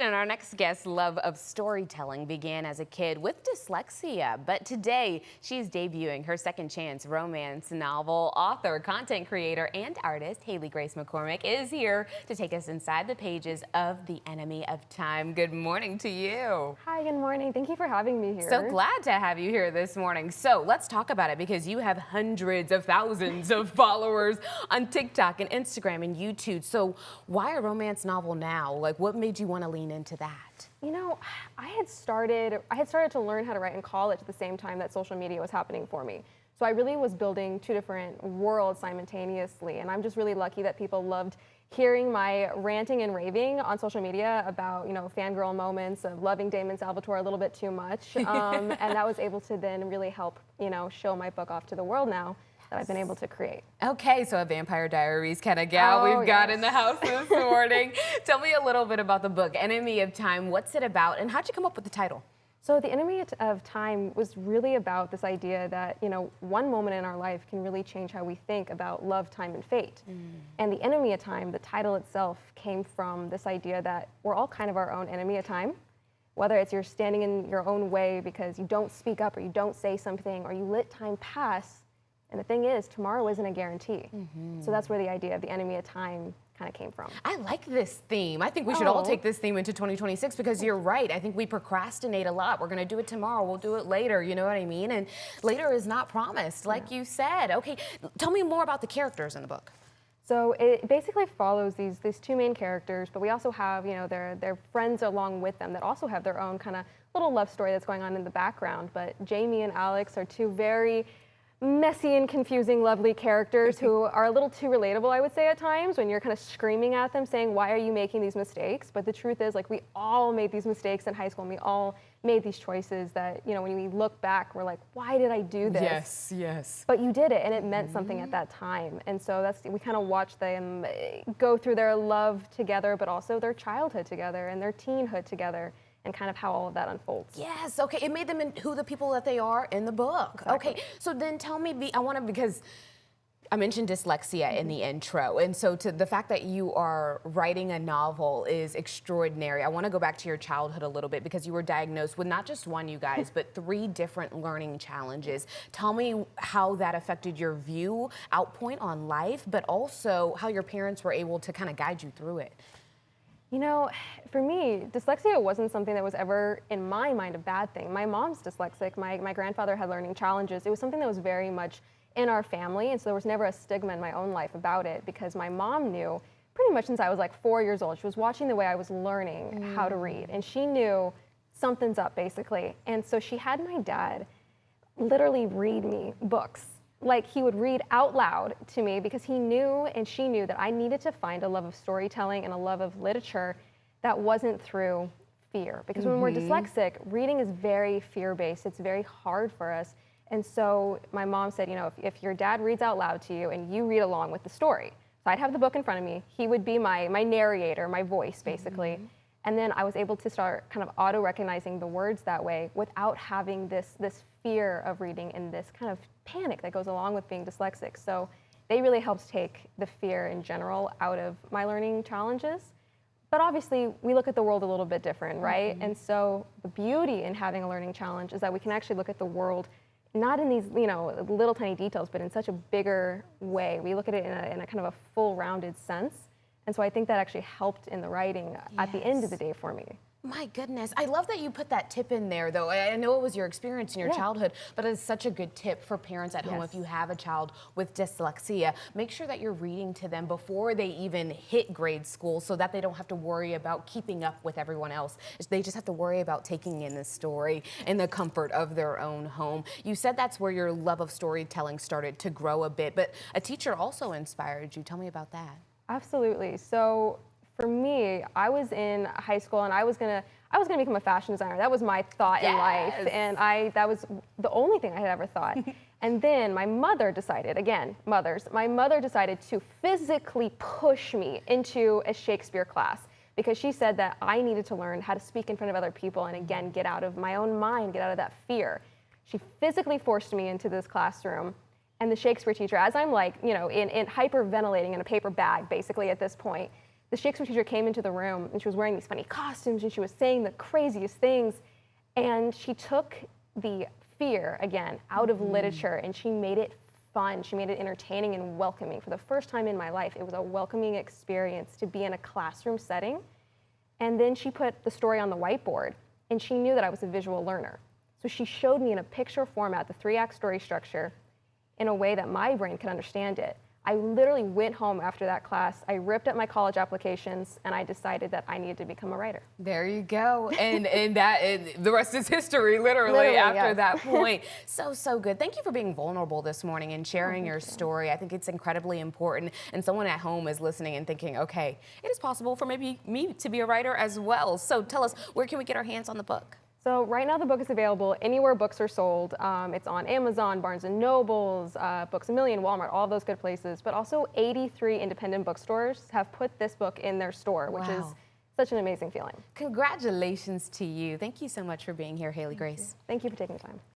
and our next guest's love of storytelling began as a kid with dyslexia, but today she's debuting her second chance romance novel. Author, content creator, and artist Haley-Grace McCormick is here to take us inside the pages of The Enemy of Time. Good morning to you. Hi, good morning. Thank you for having me here. So glad to have you here this morning. So let's talk about it, because you have hundreds of thousands of followers on TikTok and Instagram and YouTube. So why a romance novel now? Like, what made you want to lean into that? You know, I had started to learn how to write in college at the same time that social media was happening for me. So I really was building two different worlds simultaneously, and I'm just really lucky that people loved hearing my ranting and raving on social media about, you know, fangirl moments of loving Damon Salvatore a little bit too much, and that was able to then really help, you know, show my book off to the world now that I've been able to create. Okay, so a Vampire Diaries kind of gal we've got in the house this morning. Tell me a little bit about the book, Enemy of Time. What's it about, and how'd you come up with the title? So The Enemy of Time was really about this idea that, you know, one moment in our life can really change how we think about love, time, and fate. And The Enemy of Time, the title itself, came from this idea that we're all kind of our own enemy of time. Whether it's you're standing in your own way because you don't speak up or you don't say something or you let time pass. And the thing is, tomorrow isn't a guarantee. So that's where the idea of the enemy of time kind of came from. I like this theme. I think we should all take this theme into 2026, because you're right. I think we procrastinate a lot. We're going to do it tomorrow. We'll do it later. You know what I mean? And later is not promised, like you said. Okay, tell me more about the characters in the book. So it basically follows these two main characters, but we also have, you know, their friends along with them that also have their own kind of little love story that's going on in the background. But Jamie and Alex are two very messy and confusing, lovely characters who are a little too relatable, I would say, at times, when you're kind of screaming at them saying, why are you making these mistakes? But the truth is, like, we all made these mistakes in high school, and we all made these choices that, you know, when we look back, we're like, why did I do this? Yes, yes. But you did it, and it meant something at that time. And so we kind of watch them go through their love together, but also their childhood together and their teenhood together, and kind of how all of that unfolds. Yes, okay, it made them who the people that they are in the book. Exactly. Okay, so then tell me, because I mentioned dyslexia in the intro, and so to the fact that you are writing a novel is extraordinary. I want to go back to your childhood a little bit, because you were diagnosed with not just one, you guys, but 3 different learning challenges. Tell me how that affected your outpoint on life, but also how your parents were able to kind of guide you through it. You know, for me, dyslexia wasn't something that was ever, in my mind, a bad thing. My mom's dyslexic. My grandfather had learning challenges. It was something that was very much in our family, and so there was never a stigma in my own life about it, because my mom knew pretty much since I was like 4 years old. She was watching the way I was learning how to read, and she knew something's up, basically. And so she had my dad literally read me books. Like, he would read out loud to me, because he knew and she knew that I needed to find a love of storytelling and a love of literature that wasn't through fear. Because when we're dyslexic, reading is very fear-based. It's very hard for us. And so my mom said, you know, if your dad reads out loud to you and you read along with the story, so I'd have the book in front of me, he would be my narrator, my voice, basically. And then I was able to start kind of auto-recognizing the words that way without having this fear of reading and this kind of panic that goes along with being dyslexic. So they really helped take the fear in general out of my learning challenges. But obviously, we look at the world a little bit different, right? And so the beauty in having a learning challenge is that we can actually look at the world not in these, you know, little tiny details, but in such a bigger way. We look at it in a kind of a full rounded sense. And so I think that actually helped in the writing at the end of the day for me. My goodness. I love that you put that tip in there, though. I know it was your experience in your childhood, but it's such a good tip for parents at home. If you have a child with dyslexia, make sure that you're reading to them before they even hit grade school, so that they don't have to worry about keeping up with everyone else. They just have to worry about taking in the story in the comfort of their own home. You said that's where your love of storytelling started to grow a bit, but a teacher also inspired you. Tell me about that. Absolutely. So for me, I was in high school and I was gonna become a fashion designer. That was my thought in life, and that was the only thing I had ever thought. And then my mother decided, again, my mother decided to physically push me into a Shakespeare class, because she said that I needed to learn how to speak in front of other people and, again, get out of my own mind, get out of that fear. She physically forced me into this classroom. And the Shakespeare teacher, as I'm like, you know, in hyperventilating in a paper bag, basically at this point, the Shakespeare teacher came into the room and she was wearing these funny costumes and she was saying the craziest things. And she took the fear, again, out of literature and she made it fun. She made it entertaining and welcoming. For the first time in my life, it was a welcoming experience to be in a classroom setting. And then she put the story on the whiteboard and she knew that I was a visual learner. So she showed me in a picture format the 3-act story structure in a way that my brain could understand it. I literally went home after that class, I ripped up my college applications, and I decided that I needed to become a writer. There you go. And the rest is history, literally after yes. that point. So good. Thank you for being vulnerable this morning and sharing your story. I think it's incredibly important. And someone at home is listening and thinking, okay, it is possible for maybe me to be a writer as well. So tell us, where can we get our hands on the book? So right now the book is available anywhere books are sold. It's on Amazon, Barnes & Nobles, Books A Million, Walmart, all those good places. But also 83 independent bookstores have put this book in their store, which is such an amazing feeling. Congratulations to you. Thank you so much for being here, Haley-Grace. Thank you for taking the time.